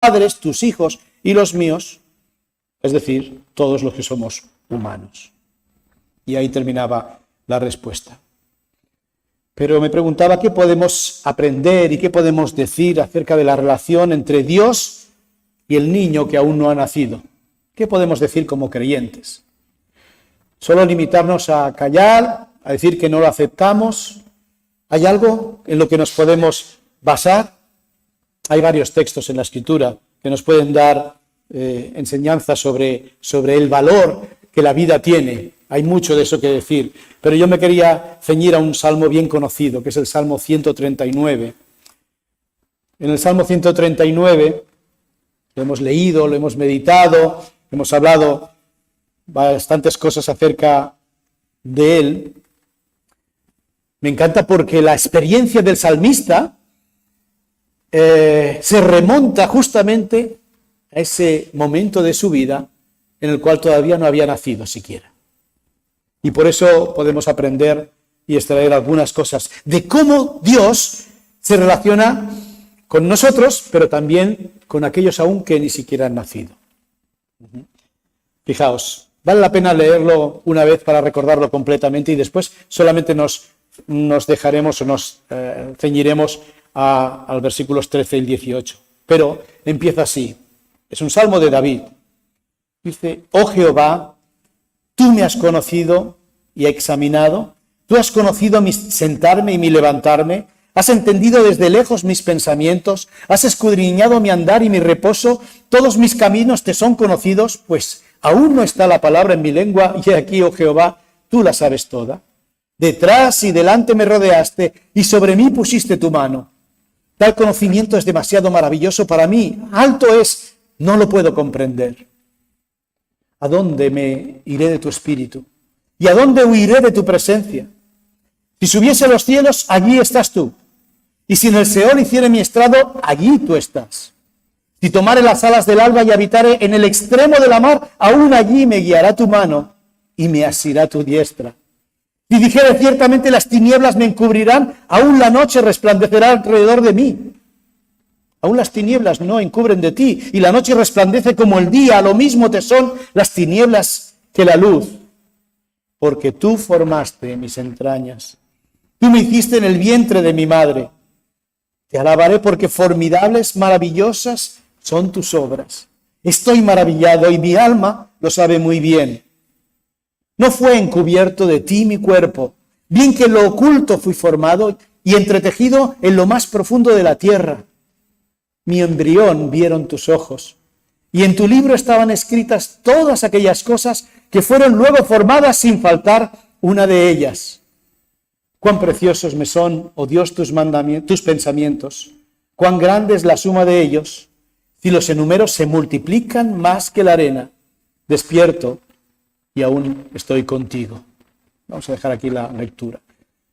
padres, tus hijos y los míos, es decir, todos los que somos humanos. Y ahí terminaba la respuesta. Pero me preguntaba qué podemos aprender y qué podemos decir acerca de la relación entre Dios y el niño que aún no ha nacido. ¿Qué podemos decir como creyentes? ¿Solo limitarnos a callar, a decir que no lo aceptamos? ¿Hay algo en lo que nos podemos basar? Hay varios textos en la Escritura que nos pueden dar enseñanza sobre el valor que la vida tiene. Hay mucho de eso que decir, pero yo me quería ceñir a un salmo bien conocido, que es el Salmo 139. En el Salmo 139 lo hemos leído, lo hemos meditado, hemos hablado bastantes cosas acerca de él. Me encanta porque la experiencia del salmista se remonta justamente a ese momento de su vida en el cual todavía no había nacido siquiera. Y por eso podemos aprender y extraer algunas cosas de cómo Dios se relaciona con nosotros, pero también con aquellos aún que ni siquiera han nacido. Fijaos, vale la pena leerlo una vez para recordarlo completamente y después solamente nos dejaremos o nos ceñiremos al versículos 13 y 18. Pero empieza así. Es un salmo de David. Dice: oh Jehová, tú me has conocido y examinado, tú has conocido mi sentarme y mi levantarme, has entendido desde lejos mis pensamientos, has escudriñado mi andar y mi reposo, todos mis caminos te son conocidos, pues aún no está la palabra en mi lengua, y aquí, oh Jehová, tú la sabes toda. Detrás y delante me rodeaste, y sobre mí pusiste tu mano. Tal conocimiento es demasiado maravilloso para mí, alto es, no lo puedo comprender. ¿A dónde me iré de tu espíritu? ¿Y a dónde huiré de tu presencia? Si subiese a los cielos, allí estás tú. Y si en el Seol hiciere mi estrado, allí tú estás. Si tomare las alas del alba y habitare en el extremo de la mar, aún allí me guiará tu mano y me asirá tu diestra. Si dijere ciertamente las tinieblas me encubrirán, aún la noche resplandecerá alrededor de mí. Aún las tinieblas no encubren de ti, y la noche resplandece como el día, lo mismo te son las tinieblas que la luz. Porque tú formaste mis entrañas, tú me hiciste en el vientre de mi madre. Te alabaré porque formidables, maravillosas son tus obras. Estoy maravillado y mi alma lo sabe muy bien. No fue encubierto de ti mi cuerpo, bien que en lo oculto fui formado y entretejido en lo más profundo de la tierra. Mi embrión vieron tus ojos, y en tu libro estaban escritas todas aquellas cosas que fueron luego formadas sin faltar una de ellas. Cuán preciosos me son, oh Dios, tus pensamientos, cuán grande es la suma de ellos. Si los enumero se multiplican más que la arena. Despierto y aún estoy contigo. Vamos a dejar aquí la lectura.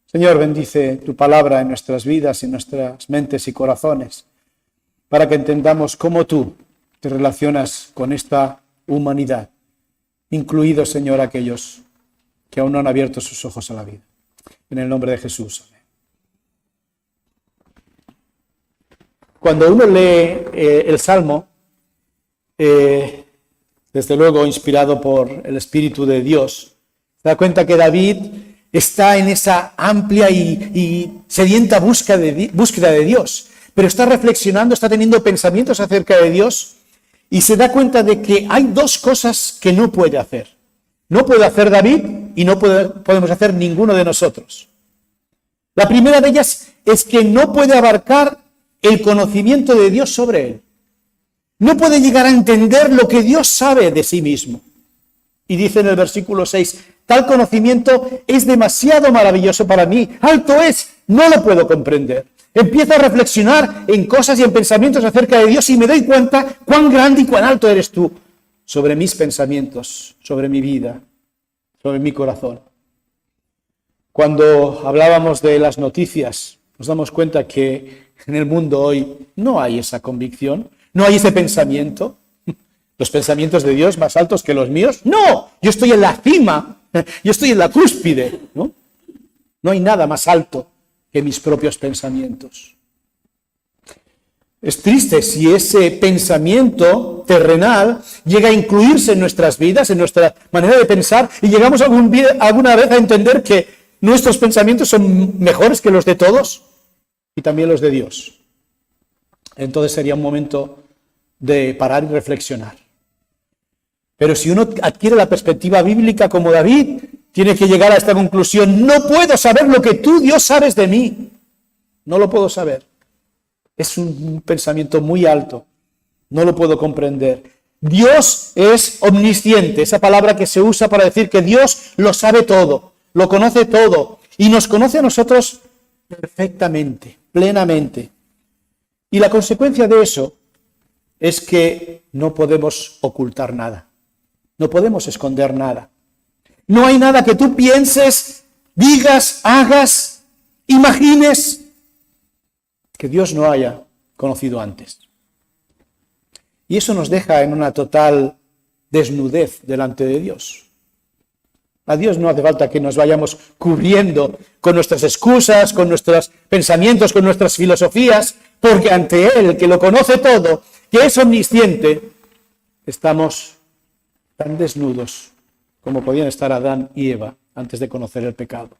Señor, bendice tu palabra en nuestras vidas, en nuestras mentes y corazones, para que entendamos cómo tú te relacionas con esta humanidad, incluidos, Señor, aquellos que aún no han abierto sus ojos a la vida. En el nombre de Jesús. Amén. Cuando uno lee el Salmo, desde luego inspirado por el Espíritu de Dios, se da cuenta que David está en esa amplia y sedienta búsqueda de Dios, pero está reflexionando, está teniendo pensamientos acerca de Dios y se da cuenta de que hay dos cosas que no puede hacer. No puede hacer David y no podemos hacer ninguno de nosotros. La primera de ellas es que no puede abarcar el conocimiento de Dios sobre él. No puede llegar a entender lo que Dios sabe de sí mismo. Y dice en el versículo 6, tal conocimiento es demasiado maravilloso para mí, alto es, no lo puedo comprender. Empiezo a reflexionar en cosas y en pensamientos acerca de Dios y me doy cuenta cuán grande y cuán alto eres tú sobre mis pensamientos, sobre mi vida, sobre mi corazón. Cuando hablábamos de las noticias, nos damos cuenta que en el mundo hoy no hay esa convicción, no hay ese pensamiento. ¿Los pensamientos de Dios más altos que los míos? No, yo estoy en la cima, yo estoy en la cúspide, ¿no? No hay nada más alto que mis propios pensamientos. Es triste si ese pensamiento terrenal llega a incluirse en nuestras vidas, en nuestra manera de pensar, y llegamos alguna vez a entender que nuestros pensamientos son mejores que los de todos y también los de Dios. Entonces sería un momento de parar y reflexionar. Pero si uno adquiere la perspectiva bíblica como David, tiene que llegar a esta conclusión: no puedo saber lo que tú, Dios, sabes de mí. No lo puedo saber. Es un pensamiento muy alto. No lo puedo comprender. Dios es omnisciente, esa palabra que se usa para decir que Dios lo sabe todo, lo conoce todo y nos conoce a nosotros perfectamente, plenamente. Y la consecuencia de eso es que no podemos ocultar nada. No podemos esconder nada. No hay nada que tú pienses, digas, hagas, imagines que Dios no haya conocido antes. Y eso nos deja en una total desnudez delante de Dios. A Dios no hace falta que nos vayamos cubriendo con nuestras excusas, con nuestros pensamientos, con nuestras filosofías, porque ante Él, que lo conoce todo, que es omnisciente, estamos tan desnudos como podían estar Adán y Eva antes de conocer el pecado.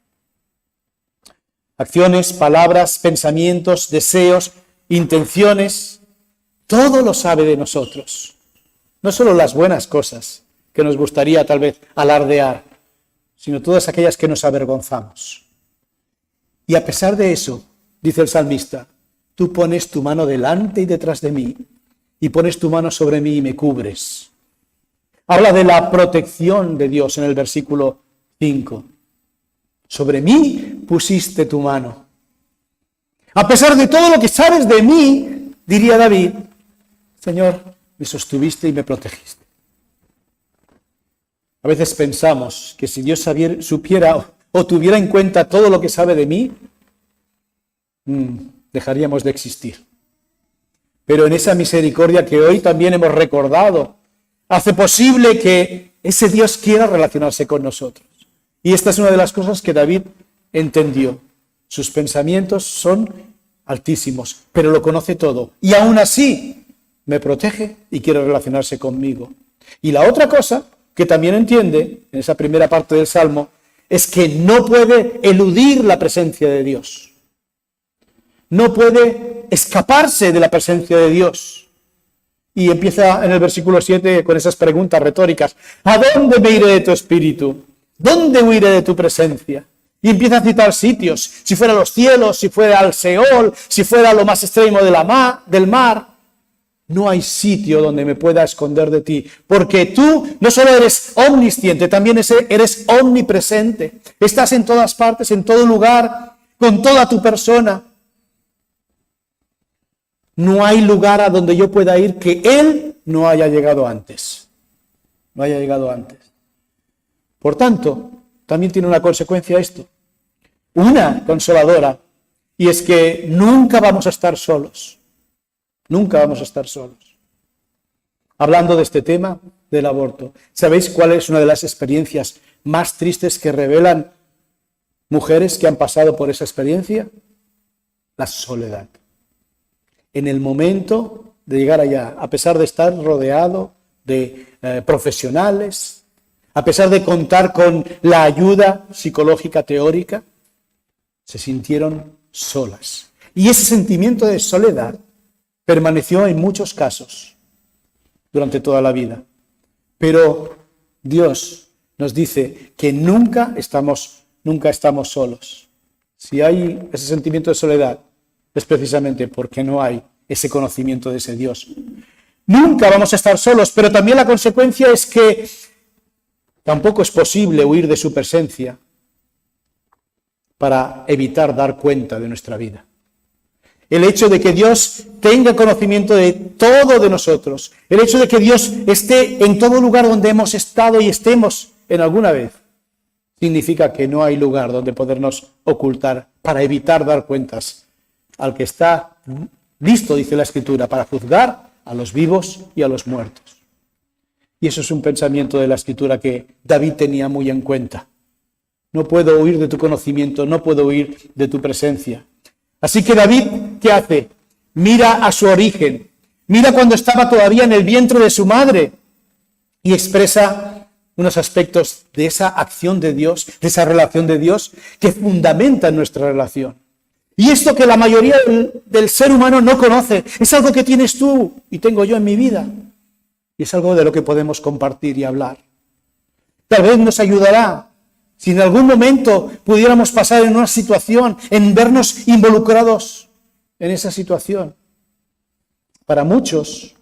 Acciones, palabras, pensamientos, deseos, intenciones, todo lo sabe de nosotros. No solo las buenas cosas que nos gustaría tal vez alardear, sino todas aquellas que nos avergonzamos. Y a pesar de eso, dice el salmista, tú pones tu mano delante y detrás de mí, y pones tu mano sobre mí y me cubres. Habla de la protección de Dios en el versículo 5. Sobre mí pusiste tu mano. A pesar de todo lo que sabes de mí, diría David, Señor, me sostuviste y me protegiste. A veces pensamos que si Dios supiera o tuviera en cuenta todo lo que sabe de mí, dejaríamos de existir. Pero en esa misericordia que hoy también hemos recordado, hace posible que ese Dios quiera relacionarse con nosotros. Y esta es una de las cosas que David entendió. Sus pensamientos son altísimos, pero lo conoce todo. Y aún así me protege y quiere relacionarse conmigo. Y la otra cosa que también entiende, en esa primera parte del Salmo, es que no puede eludir la presencia de Dios. No puede escaparse de la presencia de Dios. Y empieza en el versículo 7 con esas preguntas retóricas. ¿A dónde me iré de tu espíritu? ¿Dónde huiré de tu presencia? Y empieza a citar sitios. Si fuera a los cielos, si fuera al Seol, si fuera a lo más extremo de del mar. No hay sitio donde me pueda esconder de ti. Porque tú no solo eres omnisciente, también eres omnipresente. Estás en todas partes, en todo lugar, con toda tu persona. No hay lugar a donde yo pueda ir que Él no haya llegado antes. No haya llegado antes. Por tanto, también tiene una consecuencia esto. Una consoladora. Y es que nunca vamos a estar solos. Nunca vamos a estar solos. Hablando de este tema del aborto, ¿sabéis cuál es una de las experiencias más tristes que revelan mujeres que han pasado por esa experiencia? La soledad. En el momento de llegar allá, a pesar de estar rodeado de profesionales, a pesar de contar con la ayuda psicológica teórica, se sintieron solas. Y ese sentimiento de soledad permaneció en muchos casos durante toda la vida. Pero Dios nos dice que nunca estamos solos. Si hay ese sentimiento de soledad, es precisamente porque no hay ese conocimiento de ese Dios. Nunca vamos a estar solos, pero también la consecuencia es que tampoco es posible huir de su presencia para evitar dar cuenta de nuestra vida. El hecho de que Dios tenga conocimiento de todo de nosotros, el hecho de que Dios esté en todo lugar donde hemos estado y estemos en alguna vez, significa que no hay lugar donde podernos ocultar para evitar dar cuentas al que está listo, dice la Escritura, para juzgar a los vivos y a los muertos. Y eso es un pensamiento de la Escritura que David tenía muy en cuenta. No puedo huir de tu conocimiento, no puedo huir de tu presencia. Así que David, ¿qué hace? mira a su origen, mira cuando estaba todavía en el vientre de su madre y expresa unos aspectos de esa acción de Dios, de esa relación de Dios que fundamenta nuestra relación. Y esto que la mayoría del ser humano no conoce, es algo que tienes tú y tengo yo en mi vida. Y es algo de lo que podemos compartir y hablar. Tal vez nos ayudará si en algún momento pudiéramos pasar en una situación, en vernos involucrados en esa situación. Para muchos,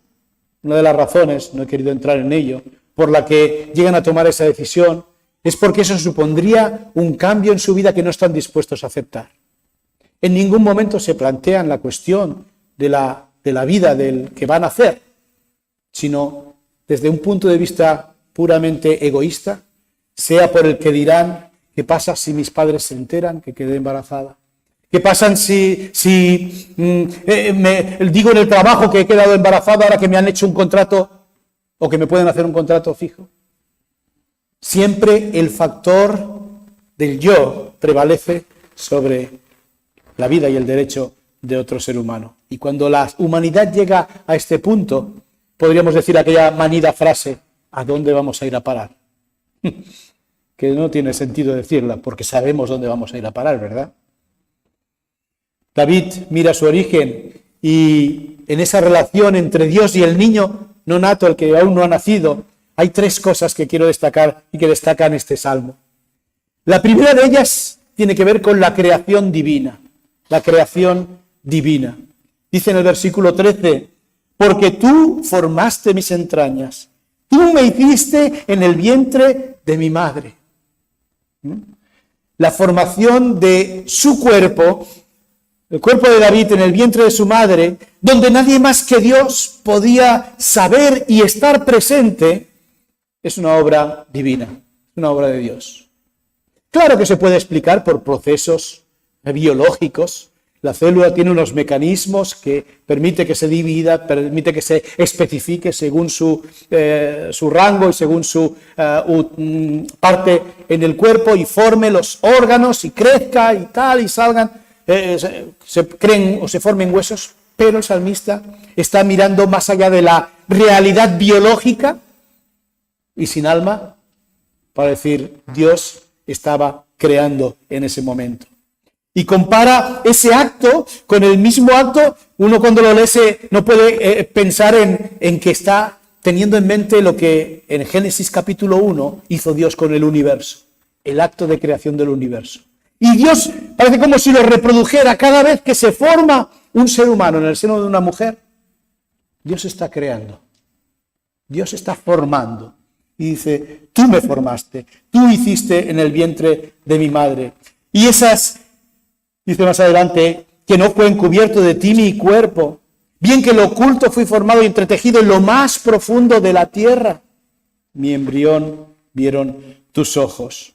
una de las razones, no he querido entrar en ello, por la que llegan a tomar esa decisión, es porque eso supondría un cambio en su vida que no están dispuestos a aceptar. En ningún momento se plantean la cuestión de la vida del que van a hacer, sino desde un punto de vista puramente egoísta, sea por el que dirán, ¿qué pasa si mis padres se enteran que quedé embarazada? ¿Qué pasa si digo en el trabajo que he quedado embarazada ahora que me han hecho un contrato o que me pueden hacer un contrato fijo? Siempre el factor del yo prevalece sobre la vida y el derecho de otro ser humano. Y cuando la humanidad llega a este punto, podríamos decir aquella manida frase, ¿a dónde vamos a ir a parar? Que no tiene sentido decirla, porque sabemos dónde vamos a ir a parar, ¿verdad? David mira su origen y en esa relación entre Dios y el niño no nato, el que aún no ha nacido, hay tres cosas que quiero destacar y que destacan este salmo. La primera de ellas tiene que ver con la creación divina. La creación divina. Dice en el versículo 13, porque tú formaste mis entrañas, tú me hiciste en el vientre de mi madre. La formación de su cuerpo, el cuerpo de David en el vientre de su madre, donde nadie más que Dios podía saber y estar presente, es una obra divina, una obra de Dios. Claro que se puede explicar por procesos biológicos. La célula tiene unos mecanismos que permite que se divida, permite que se especifique según su rango y según su parte en el cuerpo y forme los órganos y crezca y tal y salgan, se creen o se formen huesos, pero el salmista está mirando más allá de la realidad biológica y sin alma para decir Dios estaba creando en ese momento. Y compara ese acto con el mismo acto. Uno cuando lo lee no puede pensar en que está teniendo en mente lo que en Génesis capítulo 1 hizo Dios con el universo, el acto de creación del universo. Y Dios parece como si lo reprodujera cada vez que se forma un ser humano en el seno de una mujer. Dios está creando, Dios está formando. Y dice, tú me formaste, tú hiciste en el vientre de mi madre. Y esas... Dice más adelante, que no fue encubierto de ti mi cuerpo, bien que lo oculto fui formado y entretejido en lo más profundo de la tierra. Mi embrión vieron tus ojos.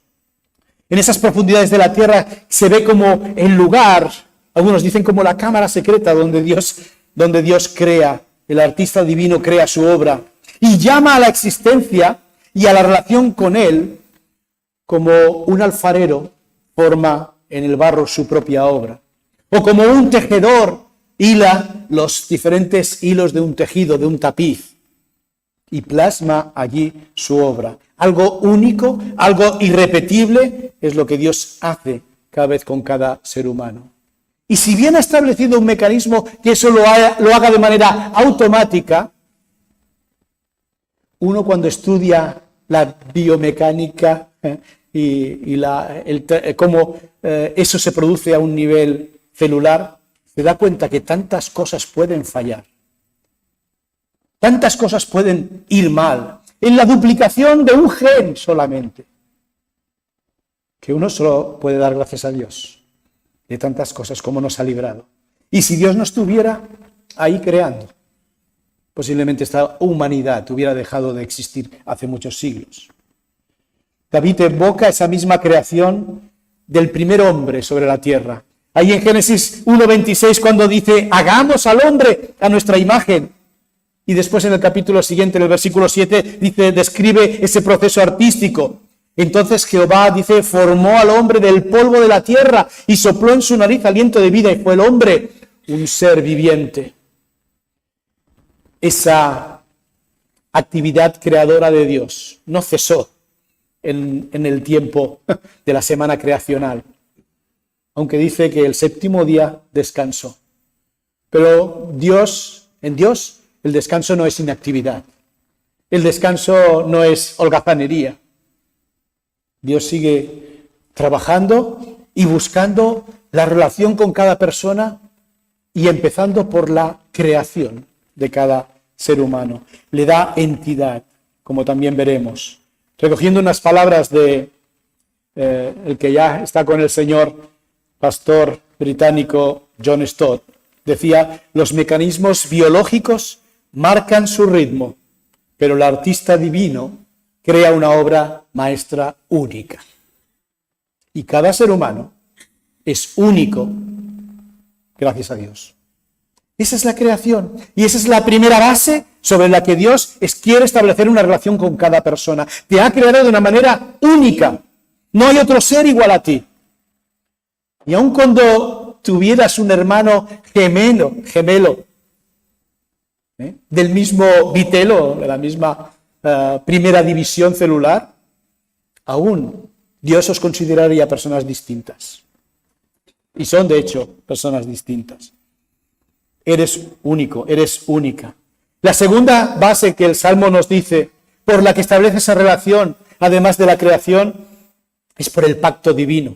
En esas profundidades de la tierra se ve como el lugar, algunos dicen como la cámara secreta donde Dios crea, el artista divino crea su obra y llama a la existencia y a la relación con él como un alfarero forma en el barro su propia obra, o como un tejedor hila los diferentes hilos de un tejido, de un tapiz, y plasma allí su obra. Algo único, algo irrepetible es lo que Dios hace cada vez con cada ser humano. Y si bien ha establecido un mecanismo que eso lo haga de manera automática, uno cuando estudia la biomecánica y cómo eso se produce a un nivel celular, se da cuenta que tantas cosas pueden fallar, tantas cosas pueden ir mal, en la duplicación de un gen solamente, que uno solo puede dar gracias a Dios de tantas cosas como nos ha librado. Y si Dios no estuviera ahí creando, posiblemente esta humanidad hubiera dejado de existir hace muchos siglos. David evoca esa misma creación del primer hombre sobre la tierra. Ahí en Génesis 1:26 cuando dice, hagamos al hombre a nuestra imagen. Y después en el capítulo siguiente, en el versículo 7, describe ese proceso artístico. Entonces Jehová, formó al hombre del polvo de la tierra y sopló en su nariz aliento de vida y fue el hombre un ser viviente. Esa actividad creadora de Dios no cesó en el tiempo de la semana creacional, aunque dice que el séptimo día descansó. Pero en Dios el descanso no es inactividad. El descanso no es holgazanería. Dios sigue trabajando y buscando la relación con cada persona y empezando por la creación de cada ser humano. Le da entidad, como también veremos. Recogiendo unas palabras de el que ya está con el Señor, pastor británico John Stott, decía: los mecanismos biológicos marcan su ritmo, pero el artista divino crea una obra maestra única. Y cada ser humano es único, gracias a Dios. Esa es la creación y esa es la primera base sobre la que Dios quiere establecer una relación con cada persona. Te ha creado de una manera única. No hay otro ser igual a ti. Y aun cuando tuvieras un hermano gemelo, del mismo vitelo, de la misma primera división celular, aún Dios os consideraría personas distintas. Y son, de hecho, personas distintas. Eres único, eres única. La segunda base que el Salmo nos dice, por la que establece esa relación, además de la creación, es por el pacto divino.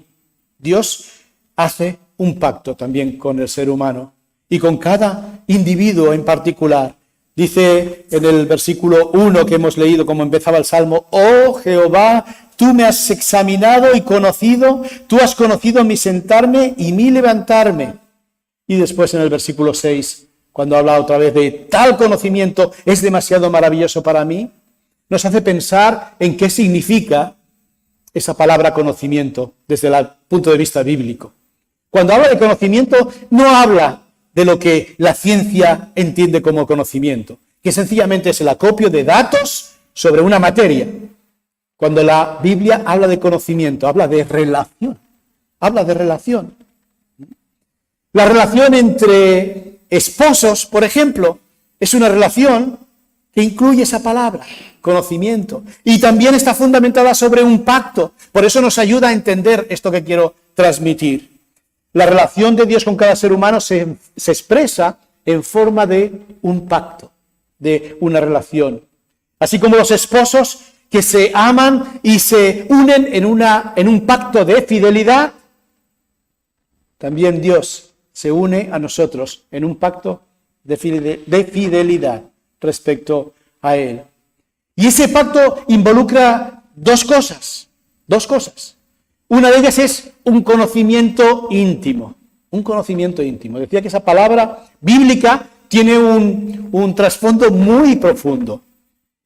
Dios hace un pacto también con el ser humano y con cada individuo en particular. Dice en el versículo 1 que hemos leído, como empezaba el Salmo: oh Jehová, tú me has examinado y conocido, tú has conocido mi sentarme y mi levantarme. Y después en el versículo 6, cuando habla otra vez de tal conocimiento es demasiado maravilloso para mí, nos hace pensar en qué significa esa palabra conocimiento desde el punto de vista bíblico. Cuando habla de conocimiento, no habla de lo que la ciencia entiende como conocimiento, que sencillamente es el acopio de datos sobre una materia. Cuando la Biblia habla de conocimiento, habla de relación. Habla de relación. La relación entre esposos, por ejemplo, es una relación que incluye esa palabra, conocimiento. Y también está fundamentada sobre un pacto. Por eso nos ayuda a entender esto que quiero transmitir. La relación de Dios con cada ser humano se expresa en forma de un pacto, de una relación. Así como los esposos que se aman y se unen en un pacto de fidelidad, también Dios se une a nosotros en un pacto de fidelidad respecto a Él. Y ese pacto involucra dos cosas. Una de ellas es un conocimiento íntimo. Un conocimiento íntimo. Decía que esa palabra bíblica tiene un trasfondo muy profundo.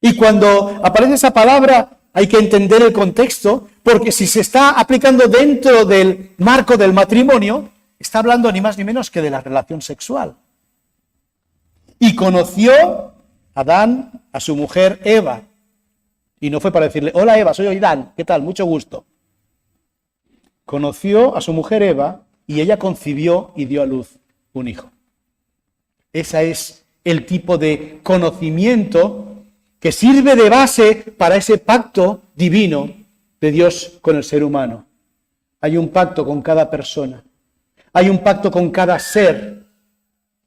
Y cuando aparece esa palabra hay que entender el contexto, porque si se está aplicando dentro del marco del matrimonio, está hablando ni más ni menos que de la relación sexual. Y conoció Adán a su mujer Eva. Y no fue para decirle: hola Eva, soy Adán, ¿qué tal? Mucho gusto. Conoció a su mujer Eva y ella concibió y dio a luz un hijo. Ese es el tipo de conocimiento que sirve de base para ese pacto divino de Dios con el ser humano. Hay un pacto con cada persona. Hay un pacto con cada ser.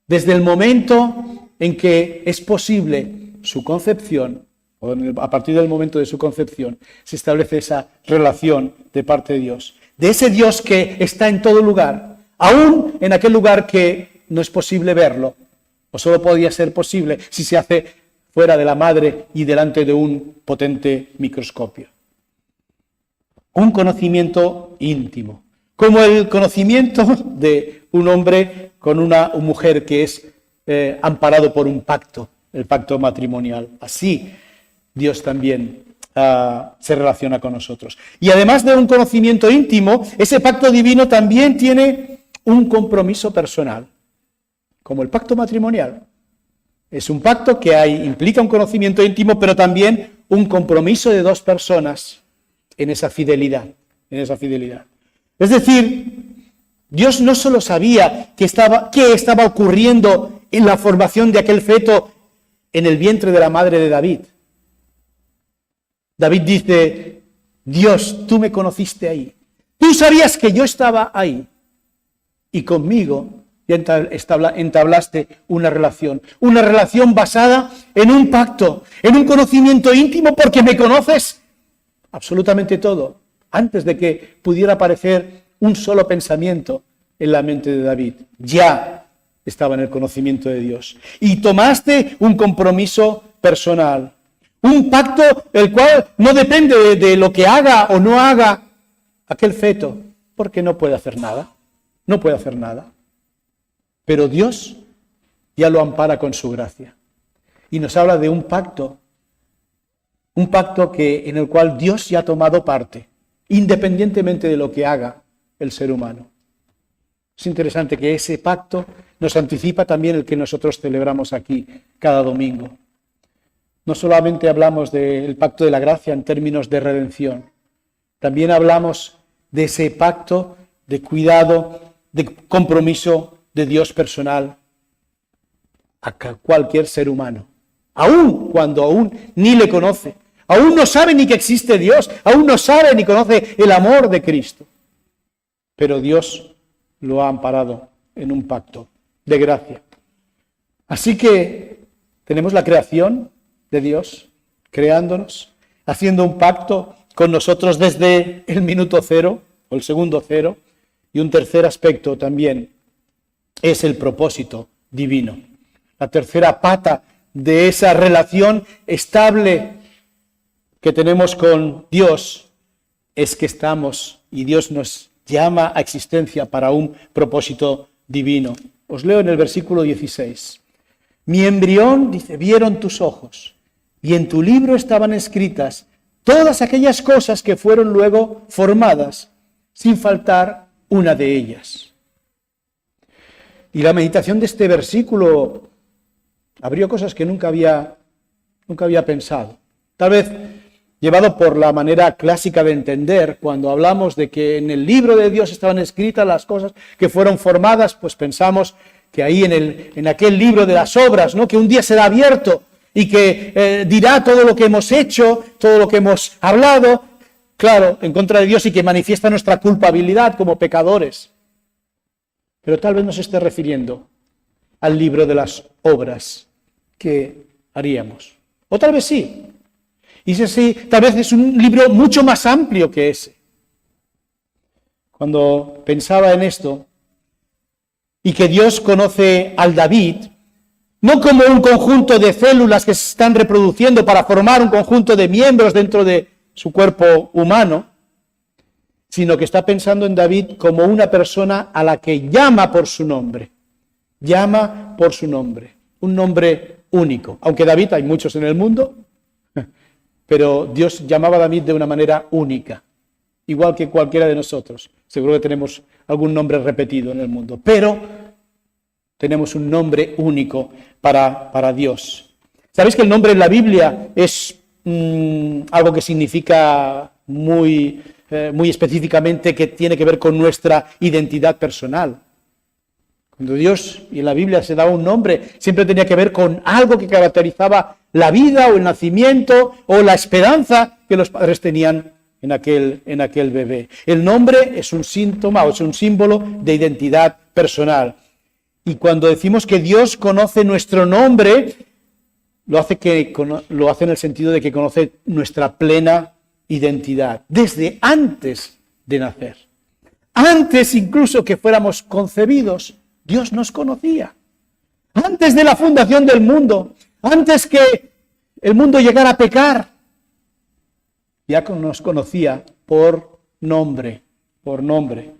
Desde el momento en que es posible su concepción, o a partir del momento de su concepción, se establece esa relación de parte de Dios. De ese Dios que está en todo lugar, aún en aquel lugar que no es posible verlo, o solo podía ser posible si se hace fuera de la madre y delante de un potente microscopio. Un conocimiento íntimo, como el conocimiento de un hombre con una mujer que es amparado por un pacto, el pacto matrimonial. Así Dios también se relaciona con nosotros. Y además de un conocimiento íntimo, ese pacto divino también tiene un compromiso personal, como el pacto matrimonial. Es un pacto que implica un conocimiento íntimo, pero también un compromiso de dos personas en esa fidelidad. Es decir, Dios no solo sabía qué estaba ocurriendo en la formación de aquel feto en el vientre de la madre de David. David dice, Dios, tú me conociste ahí. Tú sabías que yo estaba ahí. Y conmigo ya entablaste una relación basada en un pacto, en un conocimiento íntimo, porque me conoces absolutamente todo, antes de que pudiera aparecer un solo pensamiento en la mente de David. Ya estaba en el conocimiento de Dios. Y tomaste un compromiso personal, un pacto el cual no depende de lo que haga o no haga aquel feto, porque no puede hacer nada, no puede hacer nada. Pero Dios ya lo ampara con su gracia. Y nos habla de un pacto en el cual Dios ya ha tomado parte, independientemente de lo que haga el ser humano. Es interesante que ese pacto nos anticipa también el que nosotros celebramos aquí cada domingo. No solamente hablamos del pacto de la gracia en términos de redención, también hablamos de ese pacto de cuidado, de compromiso de Dios personal a cualquier ser humano, aun cuando aún ni le conoce, aún no sabe ni que existe Dios, aún no sabe ni conoce el amor de Cristo. Pero Dios lo ha amparado en un pacto de gracia. Así que tenemos la creación de Dios, creándonos, haciendo un pacto con nosotros desde el minuto cero, o el segundo cero, y un tercer aspecto también es el propósito divino. La tercera pata de esa relación estable que tenemos con Dios es que estamos, y Dios nos llama a existencia para un propósito divino. Os leo en el versículo 16. Mi embrión, dice, vieron tus ojos, y en tu libro estaban escritas todas aquellas cosas que fueron luego formadas, sin faltar una de ellas. Y la meditación de este versículo abrió cosas que nunca había pensado. Tal vez llevado por la manera clásica de entender, cuando hablamos de que en el libro de Dios estaban escritas las cosas que fueron formadas, pues pensamos que ahí en aquel libro de las obras, ¿no?, que un día será abierto y que dirá todo lo que hemos hecho, todo lo que hemos hablado, claro, en contra de Dios, y que manifiesta nuestra culpabilidad como pecadores. Pero tal vez nos esté refiriendo al libro de las obras que haríamos. O tal vez sí. Y si sí, tal vez es un libro mucho más amplio que ese. Cuando pensaba en esto, y que Dios conoce al David, no como un conjunto de células que se están reproduciendo para formar un conjunto de miembros dentro de su cuerpo humano, sino que está pensando en David como una persona a la que llama por su nombre. Llama por su nombre, un nombre único. Aunque David hay muchos en el mundo, pero Dios llamaba a David de una manera única, igual que cualquiera de nosotros. Seguro que tenemos algún nombre repetido en el mundo, pero tenemos un nombre único para Dios. ¿Sabéis que el nombre en la Biblia es algo que significa muy específicamente que tiene que ver con nuestra identidad personal? Cuando Dios y en la Biblia se daba un nombre, siempre tenía que ver con algo que caracterizaba la vida o el nacimiento o la esperanza que los padres tenían en aquel bebé. El nombre es un síntoma o es un símbolo de identidad personal. Y cuando decimos que Dios conoce nuestro nombre, lo hace en el sentido de que conoce nuestra plena identidad, desde antes de nacer. Antes incluso que fuéramos concebidos, Dios nos conocía. Antes de la fundación del mundo, antes que el mundo llegara a pecar, ya nos conocía por nombre, por nombre.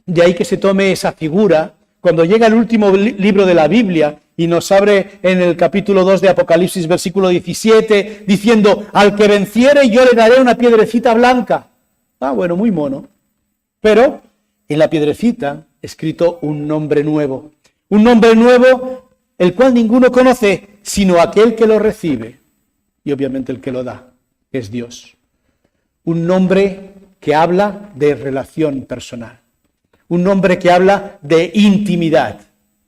De ahí que se tome esa figura cuando llega el último libro de la Biblia y nos abre en el capítulo 2 de Apocalipsis, versículo 17, diciendo, al que venciere yo le daré una piedrecita blanca. Ah, bueno, muy mono. Pero en la piedrecita escrito un nombre nuevo, el cual ninguno conoce, sino aquel que lo recibe, y obviamente el que lo da, que es Dios. Un nombre que habla de relación personal, un nombre que habla de intimidad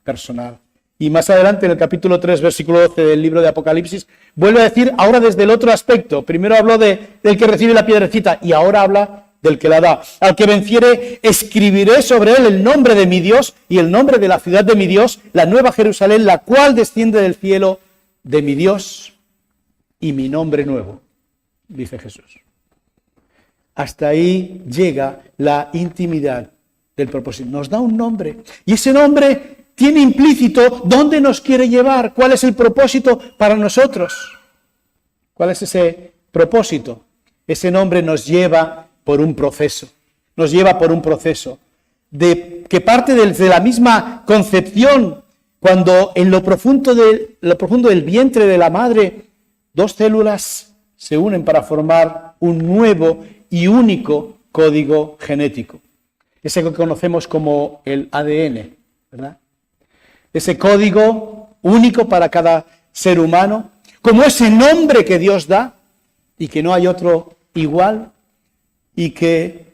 personal. Y más adelante, en el capítulo 3, versículo 12 del libro de Apocalipsis, vuelve a decir, ahora desde el otro aspecto. Primero habló del que recibe la piedrecita y ahora habla del que la da. Al que venciere, escribiré sobre él el nombre de mi Dios y el nombre de la ciudad de mi Dios, la nueva Jerusalén, la cual desciende del cielo de mi Dios y mi nombre nuevo, dice Jesús. Hasta ahí llega la intimidad del propósito. Nos da un nombre y ese nombre tiene implícito dónde nos quiere llevar, cuál es el propósito para nosotros. ¿Cuál es ese propósito? Ese nombre nos lleva por un proceso, que parte de la misma concepción, cuando en lo profundo del vientre de la madre, dos células se unen para formar un nuevo y único código genético. Ese que conocemos como el ADN, ¿verdad? Ese código único para cada ser humano, como ese nombre que Dios da y que no hay otro igual y que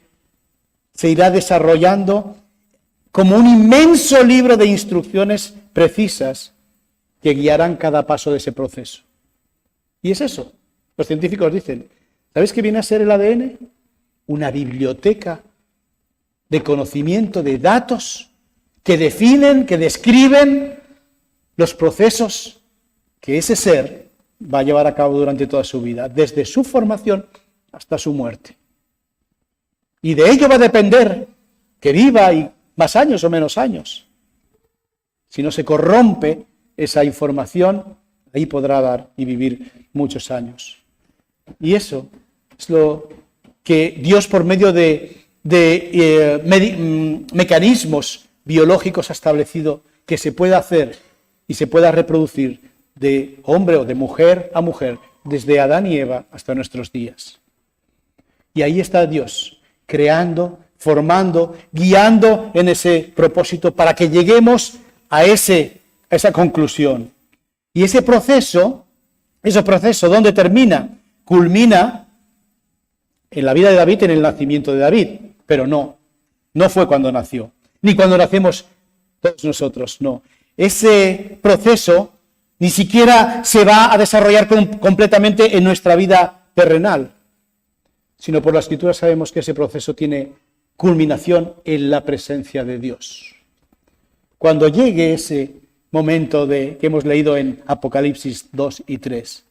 se irá desarrollando como un inmenso libro de instrucciones precisas que guiarán cada paso de ese proceso. Y es eso. Los científicos dicen, ¿sabéis qué viene a ser el ADN? Una biblioteca de conocimiento, de datos que definen, que describen los procesos que ese ser va a llevar a cabo durante toda su vida, desde su formación hasta su muerte. Y de ello va a depender que viva y más años o menos años. Si no se corrompe esa información, ahí podrá dar y vivir muchos años. Y eso es lo que Dios, por medio de mecanismos biológicos, ha establecido que se pueda hacer y se pueda reproducir de hombre o de mujer a mujer, desde Adán y Eva hasta nuestros días. Y ahí está Dios, creando, formando, guiando en ese propósito para que lleguemos a esa conclusión. Y ese proceso, ¿dónde termina? Culmina en la vida de David, en el nacimiento de David, pero no fue cuando nació, ni cuando nacemos todos nosotros, no. Ese proceso ni siquiera se va a desarrollar completamente en nuestra vida terrenal, sino por la Escritura sabemos que ese proceso tiene culminación en la presencia de Dios. Cuando llegue ese momento que hemos leído en Apocalipsis 2 y 3,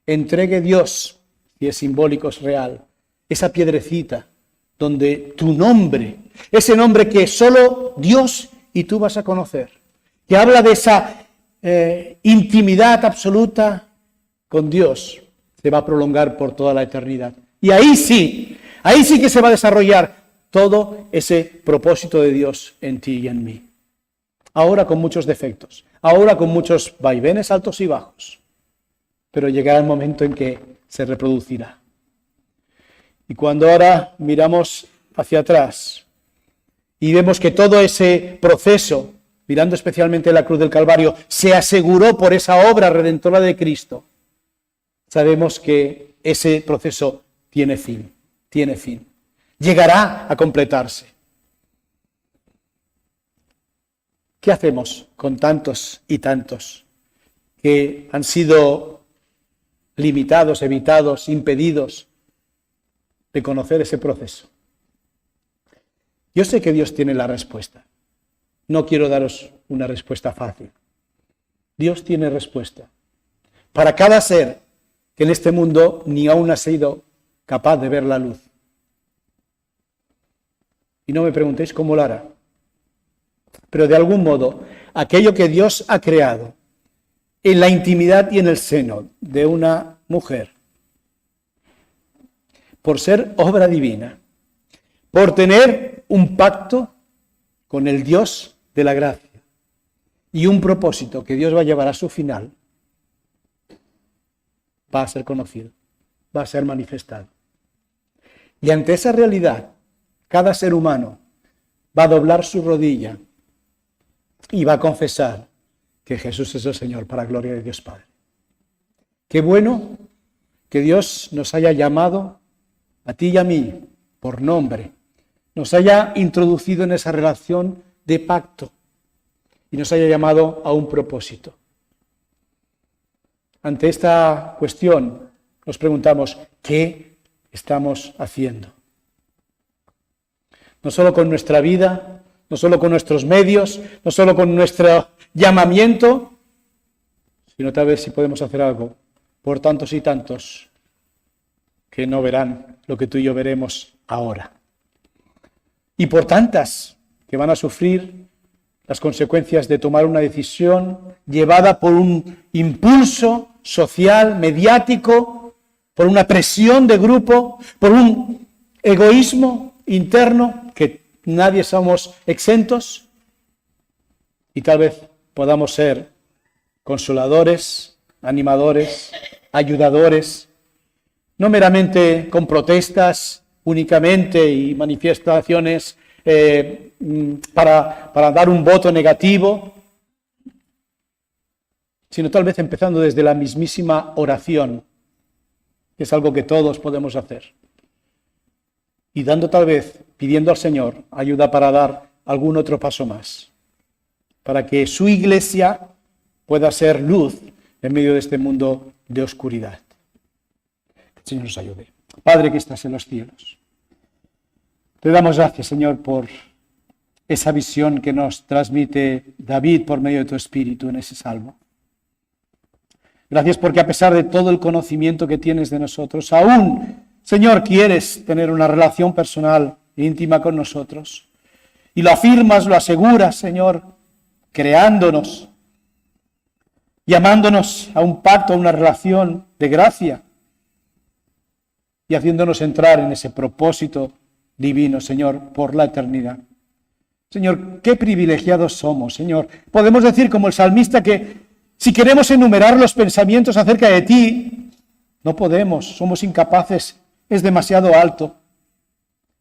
entregue Dios, si es simbólico, es real, esa piedrecita donde tu nombre, ese nombre que solo Dios y tú vas a conocer, que habla de esa intimidad absoluta con Dios, se va a prolongar por toda la eternidad. Y ahí sí que se va a desarrollar todo ese propósito de Dios en ti y en mí. Ahora con muchos defectos, ahora con muchos vaivenes altos y bajos, pero llegará el momento en que se reproducirá. Y cuando ahora miramos hacia atrás y vemos que todo ese proceso, mirando especialmente la cruz del Calvario, se aseguró por esa obra redentora de Cristo, sabemos que ese proceso tiene fin, llegará a completarse. ¿Qué hacemos con tantos y tantos que han sido limitados, evitados, impedidos de conocer ese proceso? Yo sé que Dios tiene la respuesta. No quiero daros una respuesta fácil. Dios tiene respuesta para cada ser que en este mundo ni aún ha sido capaz de ver la luz. Y no me preguntéis cómo lo hará. Pero de algún modo, aquello que Dios ha creado en la intimidad y en el seno de una mujer, por ser obra divina, por tener un pacto con el Dios de la gracia y un propósito que Dios va a llevar a su final, va a ser conocido, va a ser manifestado. Y ante esa realidad, cada ser humano va a doblar su rodilla y va a confesar que Jesús es el Señor, para gloria de Dios Padre. Qué bueno que Dios nos haya llamado a ti y a mí por nombre, nos haya introducido en esa relación de pacto y nos haya llamado a un propósito. Ante esta cuestión nos preguntamos, ¿qué estamos haciendo? No solo con nuestra vida, no solo con nuestros medios, no solo con nuestro llamamiento, sino tal vez si podemos hacer algo por tantos y tantos que no verán lo que tú y yo veremos ahora. Y por tantas que van a sufrir las consecuencias de tomar una decisión llevada por un impulso social, mediático, por una presión de grupo, por un egoísmo interno, que nadie somos exentos, y tal vez podamos ser consoladores, animadores, ayudadores, no meramente con protestas únicamente y manifestaciones para dar un voto negativo, sino tal vez empezando desde la mismísima oración, que es algo que todos podemos hacer, y dando tal vez, pidiendo al Señor ayuda para dar algún otro paso más, para que su iglesia pueda ser luz en medio de este mundo de oscuridad. Que el Señor nos ayude. Padre que estás en los cielos, te damos gracias, Señor, por esa visión que nos transmite David por medio de tu Espíritu en ese salmo. Gracias porque a pesar de todo el conocimiento que tienes de nosotros, aún, Señor, quieres tener una relación personal e íntima con nosotros. Y lo afirmas, lo aseguras, Señor, creándonos, llamándonos a un pacto, a una relación de gracia y haciéndonos entrar en ese propósito divino, Señor, por la eternidad. Señor, qué privilegiados somos, Señor. Podemos decir como el salmista que si queremos enumerar los pensamientos acerca de ti, no podemos, somos incapaces, es demasiado alto.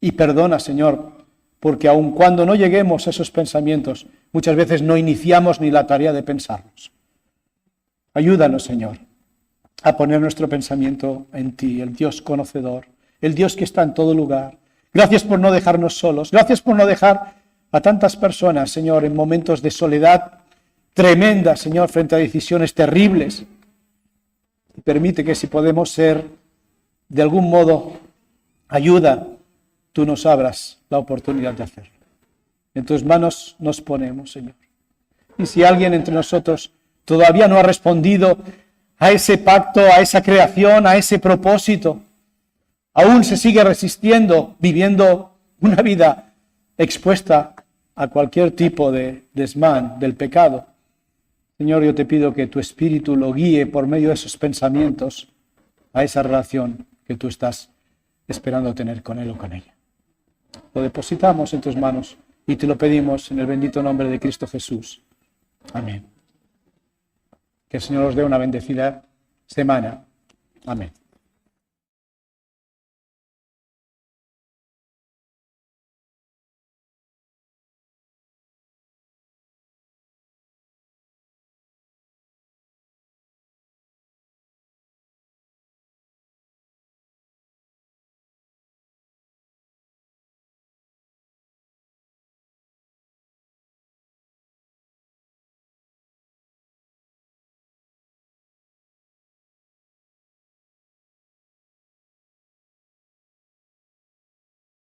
Y perdona, Señor, porque aun cuando no lleguemos a esos pensamientos, muchas veces no iniciamos ni la tarea de pensarlos. Ayúdanos, Señor, a poner nuestro pensamiento en ti, el Dios conocedor, el Dios que está en todo lugar. Gracias por no dejarnos solos, gracias por no dejar a tantas personas, Señor, en momentos de soledad tremenda, Señor, frente a decisiones terribles. Y permite que si podemos ser de algún modo ayuda, tú nos abras la oportunidad de hacerlo. En tus manos nos ponemos, Señor. Y si alguien entre nosotros todavía no ha respondido a ese pacto, a esa creación, a ese propósito, aún se sigue resistiendo, viviendo una vida expuesta a cualquier tipo de desmán del pecado, Señor, yo te pido que tu Espíritu lo guíe por medio de esos pensamientos a esa relación que tú estás esperando tener con él o con ella. Lo depositamos en tus manos y te lo pedimos en el bendito nombre de Cristo Jesús. Amén. Que el Señor os dé una bendecida semana. Amén.